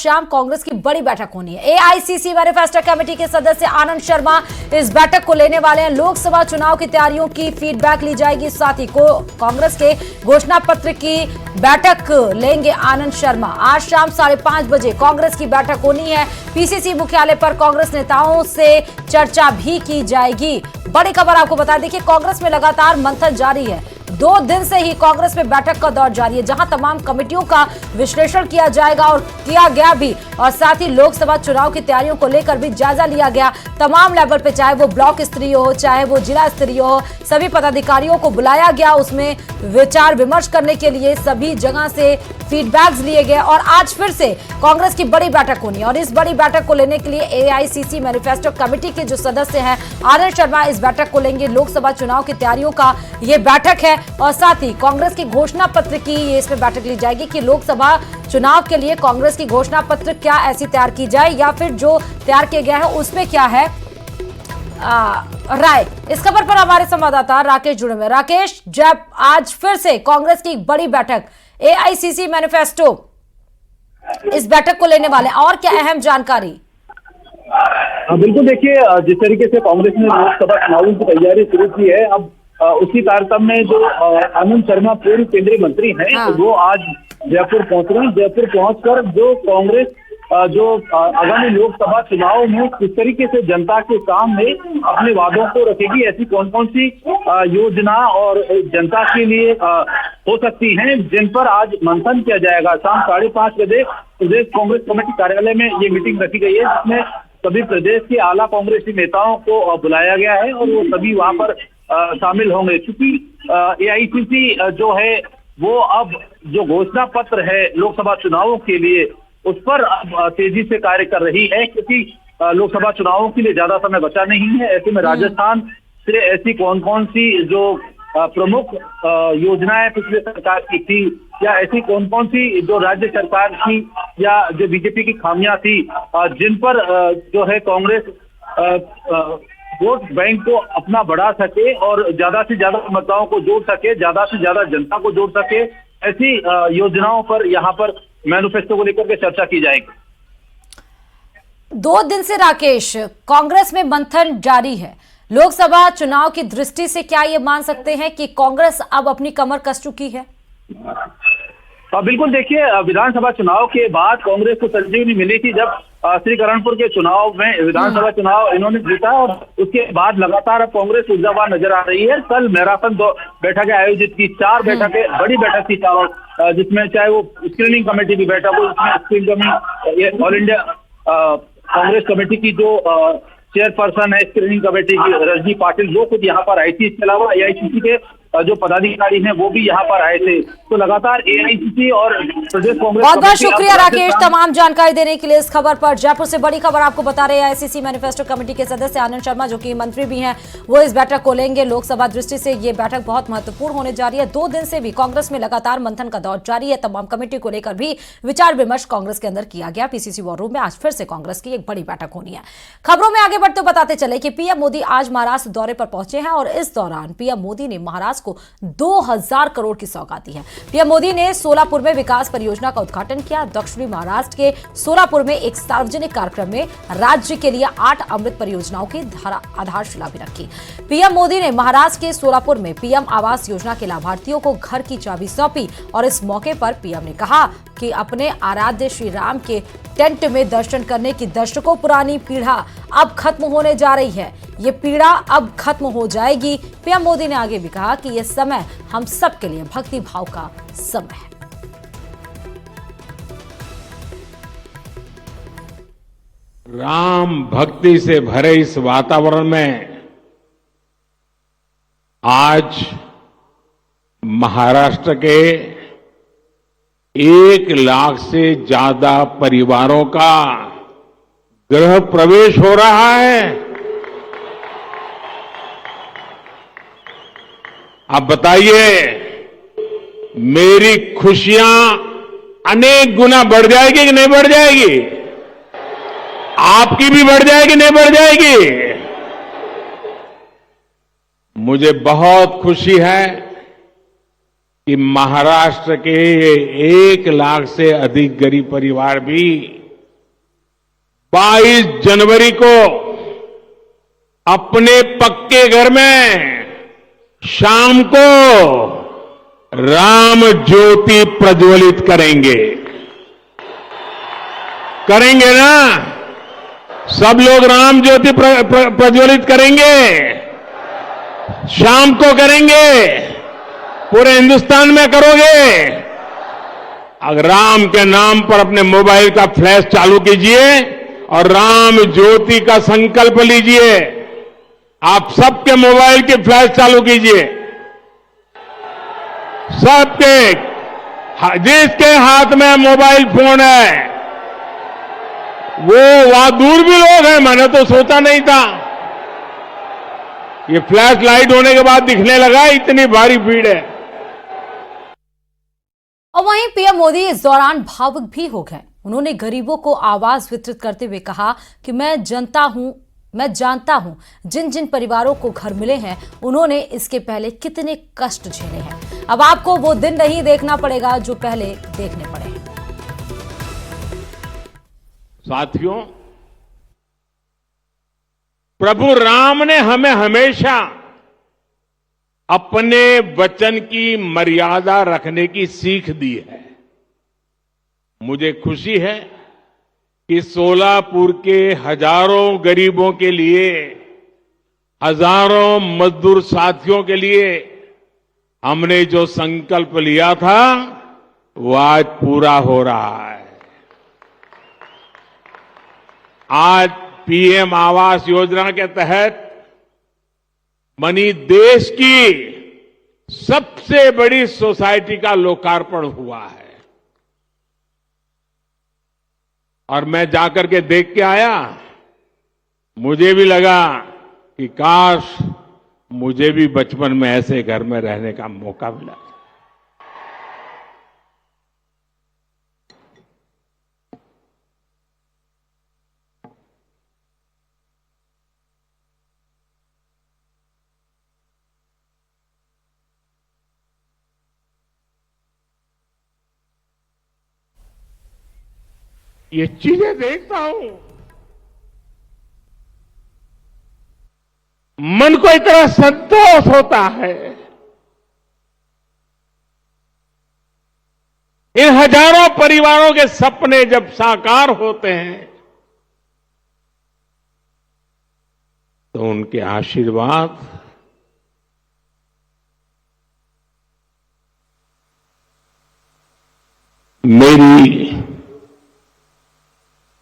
शाम कांग्रेस की बड़ी बैठक होनी है। एआईसीसी मैनिफेस्टो कमेटी के सदस्य आनंद शर्मा इस बैठक को लेने वाले हैं। लोकसभा चुनाव की तैयारियों की फीडबैक ली जाएगी, साथ ही कांग्रेस के घोषणा पत्र की बैठक लेंगे आनंद शर्मा। आज शाम 5:30 बजे कांग्रेस की बैठक होनी है। पीसीसी मुख्यालय पर कांग्रेस नेताओं से चर्चा भी की जाएगी। बड़ी खबर आपको बता दें कि कांग्रेस में लगातार मंथन जारी है। 2 दिन से ही कांग्रेस में बैठक का दौर जारी है, जहां तमाम कमेटियों का विश्लेषण किया जाएगा और किया गया भी, और साथ ही लोकसभा चुनाव की तैयारियों को लेकर भी जायजा लिया गया। तमाम लेवल पे, चाहे वो ब्लॉक स्तरीय हो, चाहे वो जिला स्तरीय हो, सभी पदाधिकारियों को बुलाया गया। उसमें विचार विमर्श करने के लिए सभी जगह से फीडबैक्स लिए गए और आज फिर से कांग्रेस की बड़ी बैठक होनी है। और इस बड़ी बैठक को लेने के लिए एआईसीसी मैनिफेस्टो कमेटी के जो सदस्य हैं आनंद शर्मा इस बैठक को लेंगे। लोकसभा चुनाव की तैयारियों का ये बैठक है और साथ ही कांग्रेस की घोषणा पत्र की ये इसमें बैठक ली जाएगी कि लोकसभा चुनाव के लिए कांग्रेस की घोषणा पत्र क्या ऐसी तैयार की जाए या फिर जो तैयार किया गया है उसमें क्या है राय। इस खबर पर हमारे संवाददाता राकेश जुड़े हुए। राकेश, जब आज फिर से कांग्रेस की बड़ी बैठक एआईसीसी मैनिफेस्टो इस बैठक को लेने वाले, और क्या अहम जानकारी? बिल्कुल, देखिए जिस तरीके से कांग्रेस ने लोकसभा चुनावों की तैयारी शुरू की है, अब उसी तारतम्य में जो आनंद शर्मा पूर्व केंद्रीय मंत्री हैं, वो आज जयपुर पहुंच रहे हैं। जयपुर पहुंचकर जो कांग्रेस जो आगामी लोकसभा चुनाव में किस तरीके से जनता के सामने अपने वादों को रखेगी, ऐसी कौन कौन सी योजना और जनता के लिए हो सकती हैं, जिन पर आज मंथन किया जाएगा। शाम 5:30 बजे प्रदेश कांग्रेस कमेटी कार्यालय में ये मीटिंग रखी गई है, जिसमें सभी प्रदेश के आला कांग्रेसी नेताओं को बुलाया गया है और वो सभी वहां पर शामिल होंगे। क्योंकि एआईसीसी जो है वो अब जो घोषणा पत्र है लोकसभा चुनावों के लिए, उस पर अब तेजी से कार्य कर रही है, क्योंकि लोकसभा चुनावों के लिए ज्यादा समय बचा नहीं है। ऐसे में राजस्थान से ऐसी कौन कौन सी जो प्रमुख योजनाएं पिछले सरकार की थी, या ऐसी कौन कौन सी जो राज्य सरकार की या जो बीजेपी की खामियां थी, जिन पर जो है कांग्रेस वोट बैंक को अपना बढ़ा सके और ज्यादा से ज्यादा मतदाताओं को जोड़ सके, ज्यादा से ज्यादा जनता को जोड़ सके, ऐसी योजनाओं पर यहाँ पर मैनिफेस्टो को लेकर के चर्चा की जाएगी। 2 दिन से राकेश कांग्रेस में मंथन जारी है। लोकसभा चुनाव की दृष्टि से क्या ये मान सकते हैं कि कांग्रेस अब अपनी कमर कस चुकी है? बिल्कुल, देखिए विधानसभा चुनाव के बाद कांग्रेस को संजीवनी मिली थी, जब श्रीकरणपुर के चुनाव में विधानसभा चुनाव इन्होंने जीता, और उसके बाद लगातार अब कांग्रेस ऊर्जावान नजर आ रही है। कल मैराथन 2 बैठकें आयोजित की, 4 बैठकें, बड़ी बैठक थी चारों, जिसमें चाहे वो स्क्रीनिंग कमेटी की बैठक हो, इसमें ऑल इंडिया कांग्रेस कमेटी की जो चेयरपर्सन है स्क्रीनिंग कमेटी की रजनी पाटिल, वो खुद यहाँ पर आई थी। इसके अलावा एआईसीसी के जो पदाधिकारी हैं वो भी यहाँ पर आए थे। तो लगातार एआईसीसी और प्रदेश कांग्रेस। बहुत बहुत शुक्रिया राकेश तमाम जानकारी देने के लिए इस खबर पर। जयपुर से बड़ी खबर आपको बता रहे हैं, एआईसीसी मैनिफेस्टो कमेटी के सदस्य आनंद शर्मा, जो कि मंत्री भी हैं, वो इस बैठक को लेंगे। लोकसभा दृष्टि से ये बैठक बहुत महत्वपूर्ण होने जा रही है। 2 दिन से भी कांग्रेस में लगातार मंथन का दौर जारी है। तमाम कमेटी को लेकर भी विचार विमर्श कांग्रेस के अंदर किया गया। पीसीसी वॉर रूम में आज फिर से कांग्रेस की एक बड़ी बैठक होनी है। खबरों में आगे बढ़ते बताते चले कि पीएम मोदी आज महाराष्ट्र दौरे पर पहुंचे हैं और इस दौरान पीएम मोदी ने महाराष्ट्र को 2000 करोड़ की सौगात दी है। पीएम मोदी ने सोलापुर में विकास परियोजना का उद्घाटन किया। दक्षिणी महाराष्ट्र के सोलापुर में एक सार्वजनिक कार्यक्रम में राज्य के लिए 8 अमृत परियोजनाओं की आधारशिला भी रखी। पीएम मोदी ने महाराष्ट्र के सोलापुर में पीएम आवास योजना के लाभार्थियों को घर की चाबी सौंपी और इस मौके पर पीएम ने कहा कि अपने आराध्य श्री राम के टेंट में दर्शन करने की दशकों पुरानी पीड़ा अब खत्म होने जा रही है। ये पीड़ा अब खत्म हो जाएगी। पीएम मोदी ने आगे भी कहा कि यह समय हम सब के लिए भक्ति भाव का समय है। राम भक्ति से भरे इस वातावरण में आज महाराष्ट्र के 1 लाख से ज्यादा परिवारों का गृह प्रवेश हो रहा है। आप बताइए, मेरी खुशियां अनेक गुना बढ़ जाएगी कि नहीं बढ़ जाएगी? आपकी भी बढ़ जाएगी नहीं बढ़ जाएगी? मुझे बहुत खुशी है कि महाराष्ट्र के 1 लाख से अधिक गरीब परिवार भी 22 जनवरी को अपने पक्के घर में शाम को राम ज्योति प्रज्वलित करेंगे। करेंगे ना? सब लोग राम ज्योति प्रज्वलित करेंगे। शाम को करेंगे। पूरे हिंदुस्तान में करोगे। अगर राम के नाम पर अपने मोबाइल का फ्लैश चालू कीजिए और राम ज्योति का संकल्प लीजिए। आप सबके मोबाइल की फ्लैश चालू कीजिए। सबके, जिसके हाथ में मोबाइल फोन है वो वहां दूर भी लोग हैं, मैंने तो सोचा नहीं था। ये फ्लैश लाइट होने के बाद दिखने लगा, इतनी भारी भीड़ है। और वहीं पीएम मोदी इस दौरान भावुक भी हो गए। उन्होंने गरीबों को आवाज वितरित करते हुए कहा कि मैं जानता हूं जिन जिन परिवारों को घर मिले हैं उन्होंने इसके पहले कितने कष्ट झेले हैं। अब आपको वो दिन नहीं देखना पड़ेगा जो पहले देखने पड़े हैं। साथियों, प्रभु राम ने हमें हमेशा अपने वचन की मर्यादा रखने की सीख दी है। मुझे खुशी है कि सोलापुर के हजारों गरीबों के लिए, हजारों मजदूर साथियों के लिए हमने जो संकल्प लिया था वो आज पूरा हो रहा है। आज पीएम आवास योजना के तहत बनी देश की सबसे बड़ी सोसाइटी का लोकार्पण हुआ है। और मैं जाकर के देख के आया, मुझे भी लगा कि काश मुझे भी बचपन में ऐसे घर में रहने का मौका मिला। ये चीजें देखता हूं, मन को इतना संतोष होता है। इन हजारों परिवारों के सपने जब साकार होते हैं तो उनके आशीर्वाद मेरी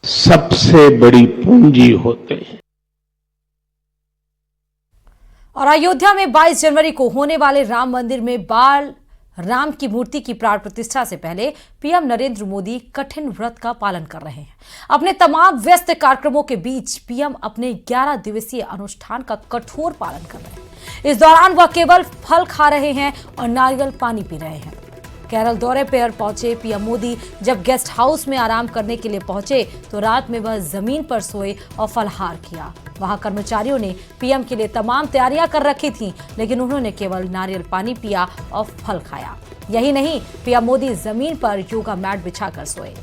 सबसे बड़ी पूंजी होते हैं। और अयोध्या में 22 जनवरी को होने वाले राम मंदिर में बाल राम की मूर्ति की प्राण प्रतिष्ठा से पहले पीएम नरेंद्र मोदी कठिन व्रत का पालन कर रहे हैं। अपने तमाम व्यस्त कार्यक्रमों के बीच पीएम अपने 11 दिवसीय अनुष्ठान का कठोर पालन कर रहे हैं। इस दौरान वह केवल फल खा रहे हैं और नारियल पानी पी रहे हैं। केरल दौरे पर पहुंचे पीएम मोदी जब गेस्ट हाउस में आराम करने के लिए पहुंचे तो रात में वह जमीन पर सोए और फलाहार किया। वहां कर्मचारियों ने पीएम के लिए तमाम तैयारियां कर रखी थीं, लेकिन उन्होंने केवल नारियल पानी पिया और फल खाया। यही नहीं, पीएम मोदी जमीन पर योगा मैट बिछाकर सोए।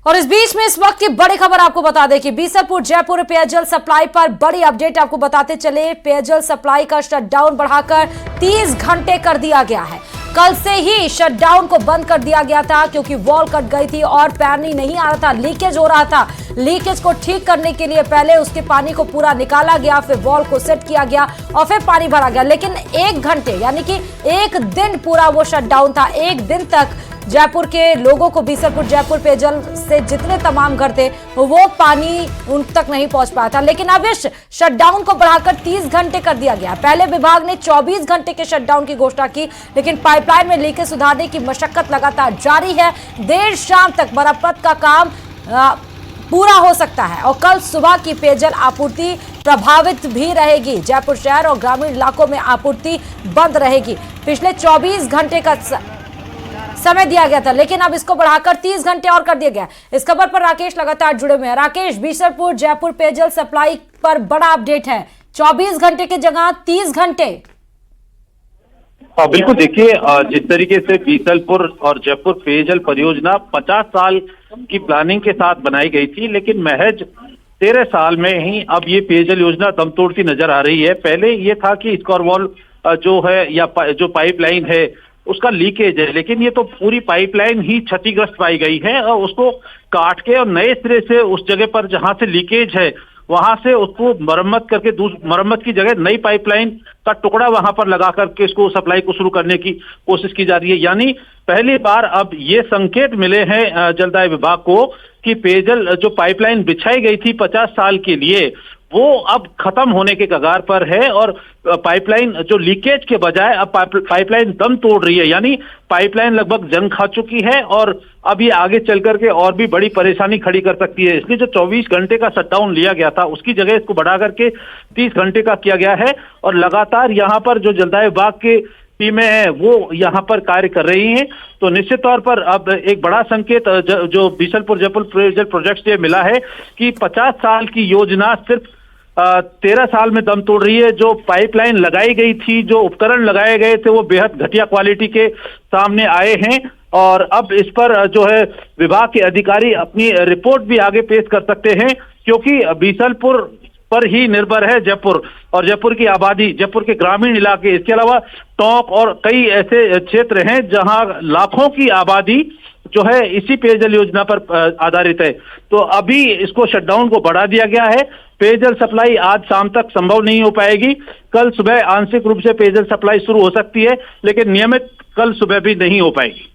और इस बीच में इस वक्त की बड़ी खबर आपको बता दें कि बीसलपुर जयपुर पेयजल सप्लाई पर बड़ी अपडेट आपको बताते चले। पेयजल सप्लाई का शटडाउन बढ़ाकर 30 घंटे कर दिया गया है। कल से ही शटडाउन को बंद कर दिया गया था क्योंकि वॉल कट गई थी और पानी नहीं आ रहा था, लीकेज हो रहा था। लीकेज को ठीक करने के लिए पहले उसके पानी को पूरा निकाला गया, फिर वॉल को सेट किया गया और फिर पानी भरा गया। लेकिन 1 घंटे यानी कि 1 दिन पूरा वो शटडाउन था। 1 दिन तक जयपुर के लोगों को बीसलपुर जयपुर पेयजल से जितने तमाम घर थे वो पानी उन तक नहीं पहुंच पाया था। लेकिन अब इस शटडाउन को बढ़ाकर 30 घंटे कर दिया गया। पहले विभाग ने 24 घंटे के शटडाउन की घोषणा की, लेकिन पाइपलाइन में लीकेज सुधारने की मशक्कत लगातार जारी है। देर शाम तक मरम्मत का काम पूरा हो सकता है और कल सुबह की पेयजल आपूर्ति प्रभावित भी रहेगी। जयपुर शहर और ग्रामीण इलाकों में आपूर्ति बंद रहेगी। पिछले 24 घंटे का समय दिया गया था, लेकिन अब इसको बढ़ाकर 30 घंटे और कर दिया गया। इस खबर पर राकेश लगातार जुड़े हुए हैं। राकेश, बीसलपुर जयपुर पेयजल सप्लाई पर बड़ा अपडेट है, 24 घंटे की जगह 30 घंटे। बिल्कुल, देखिए जिस तरीके से बीसलपुर और जयपुर पेयजल परियोजना 50 साल की प्लानिंग के साथ बनाई गई थी, लेकिन महज 13 साल में ही अब ये पेयजल योजना दम तोड़ती नजर आ रही है। पहले ये था कि स्कॉरवॉल जो है या जो पाइपलाइन है उसका लीकेज है, लेकिन ये तो पूरी पाइपलाइन ही क्षतिग्रस्त पाई गई है और उसको काट के और नए सिरे से उस जगह पर जहां से लीकेज है वहां से उसको मरम्मत करके मरम्मत की जगह नई पाइपलाइन का टुकड़ा वहां पर लगा करके इसको सप्लाई को शुरू करने की कोशिश की जा रही है। यानी पहली बार अब ये संकेत मिले हैं जलदाय विभाग को कि पेयजल जो पाइपलाइन बिछाई गई थी 50 साल के लिए वो अब खत्म होने के कगार पर है और पाइपलाइन जो लीकेज के बजाय अब पाइपलाइन दम तोड़ रही है। यानी पाइपलाइन लगभग जंग खा चुकी है और अब ये आगे चल करके और भी बड़ी परेशानी खड़ी कर सकती है। इसलिए जो 24 घंटे का शटडाउन लिया गया था उसकी जगह इसको बढ़ा करके 30 घंटे का किया गया है और लगातार यहाँ पर जो जलदाय विभाग के टीमें हैं वो यहाँ पर कार्य कर रही हैं। तो निश्चित तौर पर अब एक बड़ा संकेत जो बीसलपुर जयपुर पेयजल प्रोजेक्ट से मिला है कि 50 साल की योजना सिर्फ 13 साल में दम तोड़ रही है। जो पाइपलाइन लगाई गई थी, जो उपकरण लगाए गए थे वो बेहद घटिया क्वालिटी के सामने आए हैं और अब इस पर जो है विभाग के अधिकारी अपनी रिपोर्ट भी आगे पेश कर सकते हैं, क्योंकि बीसलपुर पर ही निर्भर है जयपुर और जयपुर की आबादी, जयपुर के ग्रामीण इलाके, इसके अलावा टोंक और कई ऐसे क्षेत्र हैं जहां लाखों की आबादी जो है इसी पेयजल योजना पर आधारित है। तो अभी इसको शटडाउन को बढ़ा दिया गया है। पेयजल सप्लाई आज शाम तक संभव नहीं हो पाएगी। कल सुबह आंशिक रूप से पेयजल सप्लाई शुरू हो सकती है, लेकिन नियमित कल सुबह भी नहीं हो पाएगी।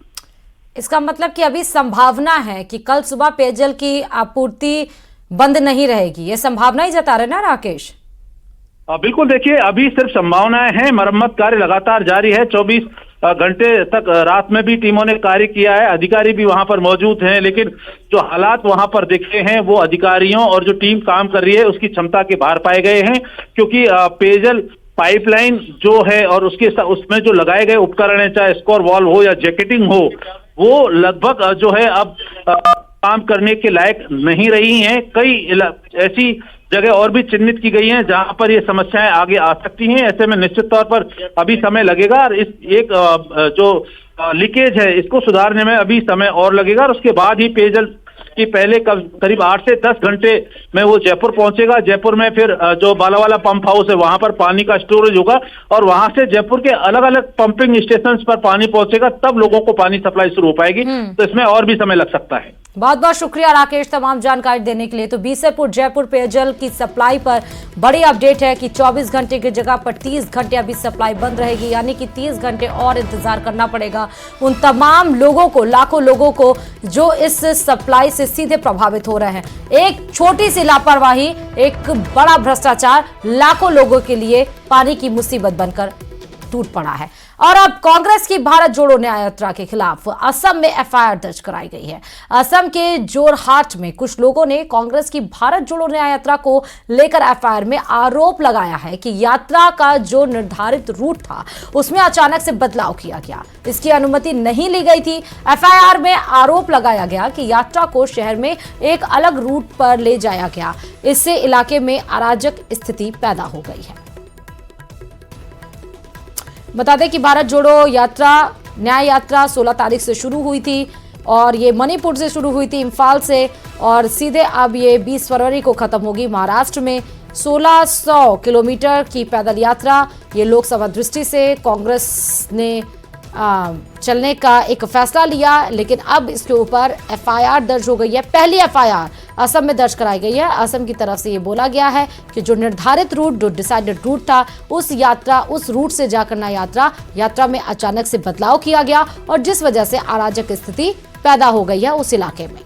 इसका मतलब कि अभी संभावना है कि कल सुबह पेयजल की आपूर्ति बंद नहीं रहेगी, ये संभावना ही जता रहे ना राकेश? बिल्कुल, देखिए अभी सिर्फ संभावनाएं हैं। मरम्मत कार्य लगातार जारी है। 24 घंटे तक रात में भी टीमों ने कार्य किया है, अधिकारी भी वहां पर मौजूद हैं, लेकिन जो हालात वहां पर दिखे हैं वो अधिकारियों और जो टीम काम कर रही है उसकी क्षमता के बाहर पाए गए हैं, क्योंकि पेयजल पाइपलाइन जो है और उसमें जो लगाए गए उपकरण है, चाहे स्कोर वॉल्व हो या जैकेटिंग हो, वो लगभग जो है अब काम करने के लायक नहीं रही हैं। कई ऐसी जगह और भी चिन्हित की गई हैं जहां पर ये समस्याएं आगे आ सकती हैं। ऐसे में निश्चित तौर पर अभी समय लगेगा और इस एक जो लीकेज है इसको सुधारने में अभी समय और लगेगा और उसके बाद ही पेयजल की पहले करीब 8 से 10 घंटे में वो जयपुर पहुंचेगा। जयपुर में फिर जो बालावाला पंप हाउस है वहां पर पानी का स्टोरेज होगा और वहां से जयपुर के अलग अलग पंपिंग स्टेशन पर पानी पहुंचेगा, तब लोगों को पानी सप्लाई शुरू हो पाएगी। तो इसमें और भी समय लग सकता है। बहुत बहुत शुक्रिया राकेश तमाम जानकारी देने के लिए। तो बीसलपुर जयपुर पेयजल की सप्लाई पर बड़ी अपडेट है कि 24 घंटे की जगह पर 30 घंटे अभी सप्लाई बंद रहेगी, यानी कि 30 घंटे और इंतजार करना पड़ेगा उन तमाम लोगों को, लाखों लोगों को जो इस सप्लाई से सीधे प्रभावित हो रहे हैं। एक छोटी सी लापरवाही, एक बड़ा भ्रष्टाचार लाखों लोगों के लिए पानी की मुसीबत बनकर टूट पड़ा है। और अब कांग्रेस की भारत जोड़ो न्याय यात्रा के खिलाफ असम में एफआईआर दर्ज कराई गई है। असम के जोरहाट में कुछ लोगों ने कांग्रेस की भारत जोड़ो न्याय यात्रा को लेकर एफआईआर में आरोप लगाया है कि यात्रा का जो निर्धारित रूट था उसमें अचानक से बदलाव किया गया, इसकी अनुमति नहीं ली गई थी। एफआईआर में आरोप लगाया गया कि यात्रा को शहर में एक अलग रूट पर ले जाया गया, इससे इलाके में अराजक स्थिति पैदा हो गई है। बता दें कि भारत जोड़ो यात्रा न्याय यात्रा 16 तारीख से शुरू हुई थी और ये मणिपुर से शुरू हुई थी, इम्फाल से, और सीधे अब ये 20 फरवरी को खत्म होगी। महाराष्ट्र में 1600 किलोमीटर की पैदल यात्रा, ये लोकसभा दृष्टि से कांग्रेस ने चलने का एक फैसला लिया, लेकिन अब इसके ऊपर एफआईआर दर्ज हो गई है। पहली एफआईआर असम में दर्ज कराई गई है। असम की तरफ से ये बोला गया है कि जो निर्धारित रूट, जो डिसाइडेड रूट था, उस रूट से जाकर ना यात्रा में अचानक से बदलाव किया गया और जिस वजह से अराजक स्थिति पैदा हो गई है उस इलाके में।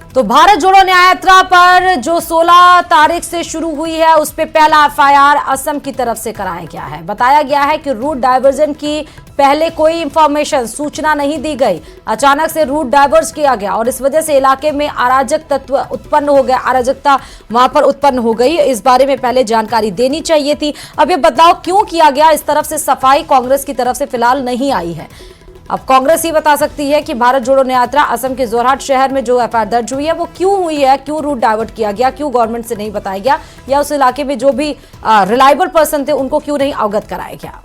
तो भारत जोड़ो न्याय यात्रा पर जो 16 तारीख से शुरू हुई है उस पे पहला एफआईआर असम की तरफ से कराया गया है। बताया गया है कि रूट डाइवर्जन की पहले कोई इंफॉर्मेशन सूचना नहीं दी गई, अचानक से रूट डाइवर्स किया गया और इस वजह से इलाके में अराजक तत्व उत्पन्न हो गया, अराजकता वहां पर उत्पन्न हो गई। इस बारे में पहले जानकारी देनी चाहिए थी। अब ये बदलाव क्यों किया गया, इस तरफ से सफाई कांग्रेस की तरफ से फिलहाल नहीं आई है। अब कांग्रेस ही बता सकती है कि भारत जोड़ो न्याय यात्रा असम के जोरहाट शहर में जो एफआईआर दर्ज हुई है वो क्यों हुई है, क्यों रूट डाइवर्ट किया गया, क्यों गवर्नमेंट से नहीं बताया गया, या उस इलाके में जो भी रिलायबल पर्सन थे उनको क्यों नहीं अवगत कराया गया।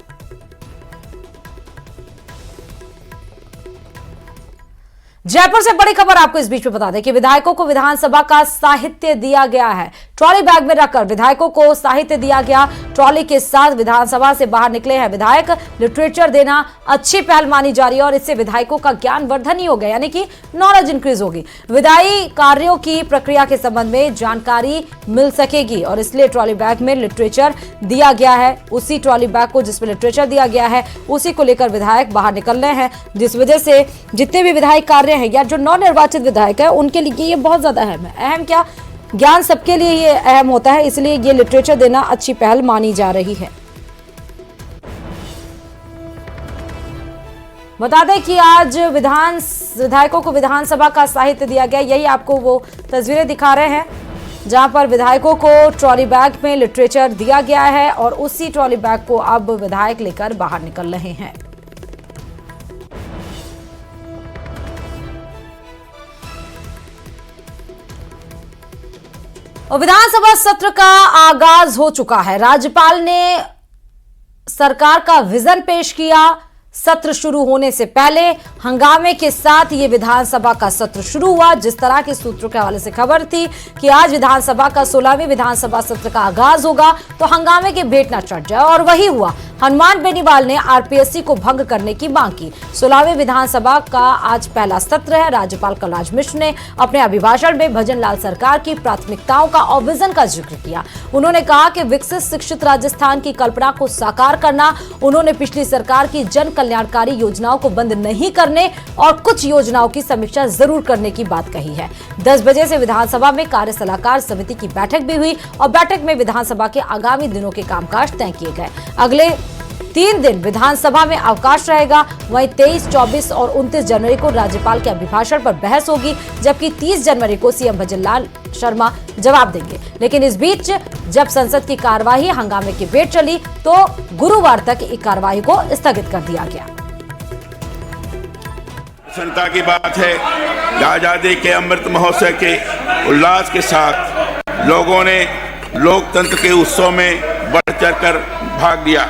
जयपुर से बड़ी खबर आपको इस बीच में बता दें कि विधायकों को विधानसभा का साहित्य दिया गया है। ट्रॉली बैग में रखकर विधायकों को साहित्य दिया गया। ट्रॉली के साथ विधानसभा से बाहर निकले हैं विधायक। लिटरेचर देना अच्छी पहल मानी जा रही है और इससे विधायकों का ज्ञान वर्धन ही होगा, यानी कि नॉलेज इंक्रीज होगी। विधायी कार्यों की प्रक्रिया के संबंध में जानकारी मिल सकेगी और इसलिए ट्रॉली बैग में लिटरेचर दिया गया है। उसी ट्रॉली बैग को जिसमें लिटरेचर दिया गया है उसी को लेकर विधायक बाहर निकल रहे हैं, जिस वजह से जितने भी विधायी कार्य है या जो नव निर्वाचित विधायक है उनके लिए ये बहुत ज्यादा अहम है। अहम क्या, ज्ञान सबके लिए ये अहम होता है, इसलिए ये लिटरेचर देना अच्छी पहल मानी जा रही है। बता दें कि आज विधायकों को विधानसभा का साहित्य दिया गया। यही आपको वो तस्वीरें दिखा रहे हैं जहां पर विधायकों को ट्रॉली बैग में लिटरेचर दिया गया है और उसी ट्रॉली बैग को अब विधायक लेकर बाहर निकल रहे हैं। और विधानसभा सत्र का आगाज हो चुका है। राज्यपाल ने सरकार का विजन पेश किया। सत्र शुरू होने से पहले हंगामे के साथ ये विधानसभा का सत्र शुरू हुआ। जिस तरह के सूत्रों के हवाले से खबर थी कि आज विधानसभा का 16वें विधानसभा सत्र का आगाज होगा तो हंगामे के भेंट न चढ़ जाए, और वही हुआ। हनुमान बेनीवाल ने आरपीएससी को भंग करने की मांग की। 16वें विधानसभा का आज पहला सत्र है। राज्यपाल कलराज मिश्र ने अपने अभिभाषण में भजन लाल सरकार की प्राथमिकताओं का और विजन का जिक्र किया। उन्होंने कहा कि विकसित शिक्षित राजस्थान की कल्पना को साकार करना। उन्होंने पिछली सरकार की जन कल्याणकारी योजनाओं को बंद नहीं करने और कुछ योजनाओं की समीक्षा जरूर करने की बात कही है। 10 बजे से विधानसभा में कार्य सलाहकार समिति की बैठक भी हुई और बैठक में विधानसभा के आगामी दिनों के कामकाज तय किए गए। अगले 3 दिन विधानसभा में अवकाश रहेगा। वहीं 23, 24 और 29 जनवरी को राज्यपाल के अभिभाषण पर बहस होगी, जबकि 30 जनवरी को सीएम भजन लाल शर्मा जवाब देंगे। लेकिन इस बीच जब संसद की कार्यवाही हंगामे की भेंट चली तो गुरुवार तक इस कार्यवाही को स्थगित कर दिया गया। प्रसन्नता की बात है कि आजादी के अमृत महोत्सव के उल्लास के साथ लोगों ने लोकतंत्र के उत्सव में बढ़ चढ़कर भाग लिया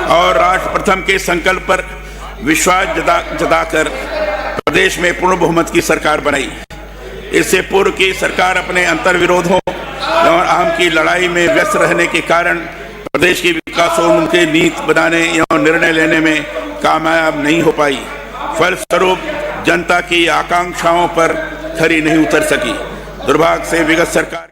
और राष्ट्र प्रथम के संकल्प पर विश्वास जताकर प्रदेश में पूर्ण बहुमत की सरकार बनाई। इससे पूर्व की सरकार अपने अंतर विरोधों और अहम की लड़ाई में व्यस्त रहने के कारण प्रदेश की विकासोन्मुखी नीति बनाने या निर्णय लेने में कामयाब नहीं हो पाई। फलस्वरूप जनता की आकांक्षाओं पर खरी नहीं उतर सकी। दुर्भाग्य से विगत सरकार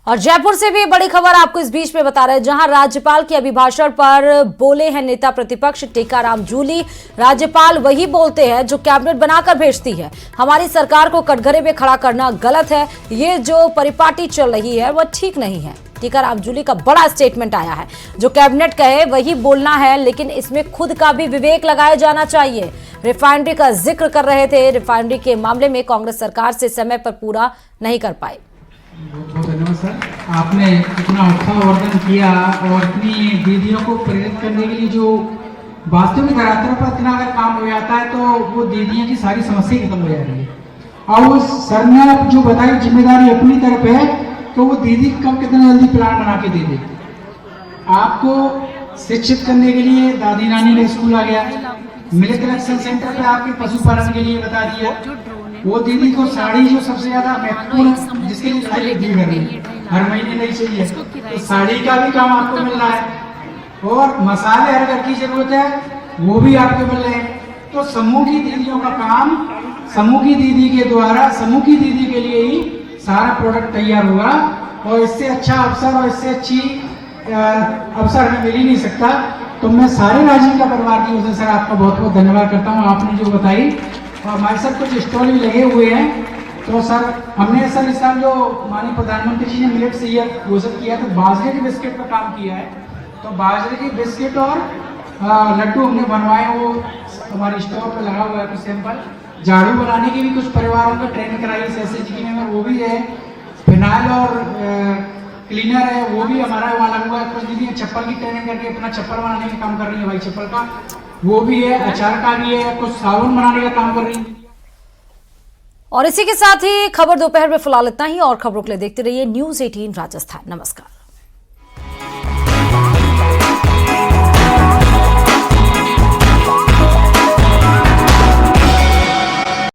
और जयपुर से भी बड़ी खबर आपको इस बीच में बता रहे हैं, जहां राज्यपाल के अभिभाषण पर बोले हैं नेता प्रतिपक्ष टीकाराम जूली। राज्यपाल वही बोलते हैं जो कैबिनेट बनाकर भेजती है। हमारी सरकार को कटघरे में खड़ा करना गलत है। ये जो परिपाटी चल रही है वह ठीक नहीं है। टीकाराम जूली का बड़ा स्टेटमेंट आया है। जो कैबिनेट कहे वही बोलना है, लेकिन इसमें खुद का भी विवेक लगाया जाना चाहिए। रिफाइनरी का जिक्र कर रहे थे। रिफाइनरी के मामले में कांग्रेस सरकार से समय पर पूरा नहीं कर पाई। बहुत बहुत धन्यवाद सर, आपने इतना उत्साह वर्धन किया और इतनी दीदियों को प्रेरित करने के लिए जो वास्तविक धरातल पर इतना अगर काम हो जाता है तो वो दीदियों की सारी समस्या खत्म हो जा रही है। और उस सर ने जो बताई जिम्मेदारी अपनी तरफ है तो वो दीदी कब कितना जल्दी प्लान बना के दे देती। आपको शिक्षित करने के लिए दादी नानी का स्कूल आ गया, मिल्क कलेक्शन सेंटर पे आपके पशुपालन के लिए बता दिया। वो दीदी को साड़ी जो सबसे ज्यादा महत्वपूर्ण जिसके लिए साड़ी दी कर रही है, हर महीने नहीं चाहिए, तो साड़ी का भी काम आपको मिल रहा है और मसाले हर घर की जरूरत है वो भी आपको मिल रहे हैं। तो समूह की दीदियों का काम समूह की दीदी के द्वारा समूह की दीदी के लिए ही सारा प्रोडक्ट तैयार होगा और इससे अच्छा अवसर और इससे अच्छी अवसर हमें मिल ही नहीं सकता। तो मैं सारे राजीव का परिवार की ओर से सर आपका बहुत बहुत धन्यवाद करता हूँ, आपने जो बताई। और हमारे साथ कुछ स्टॉल भी लगे हुए हैं। तो सर हमने सर इस साल जो माननीय प्रधानमंत्री जी ने मिलेट से ईयर घोषित किया तो बाजरे के बिस्किट पर काम किया है। तो बाजरे के बिस्किट और लड्डू हमने बनवाए, वो हमारे स्टॉल पर लगा हुआ है कुछ सैंपल। झाड़ू बनाने की भी कुछ परिवारों को ट्रेनिंग कराई SSG की में, वो भी है। फिनाइल और क्लीनर है, वो भी हमारा वहाँ लगा हुआ है। कुछ दीदी चप्पल की ट्रेनिंग करके अपना चप्पल बनाने का काम कर रही है, भाई चप्पल का वो भी है। अचार का भी है, कुछ साबुन बनाने का काम कर रही है। और इसी के साथ ही खबर दोपहर में फिलहाल इतना ही। और खबरों के लिए देखते रहिए News 18 राजस्थान। नमस्कार।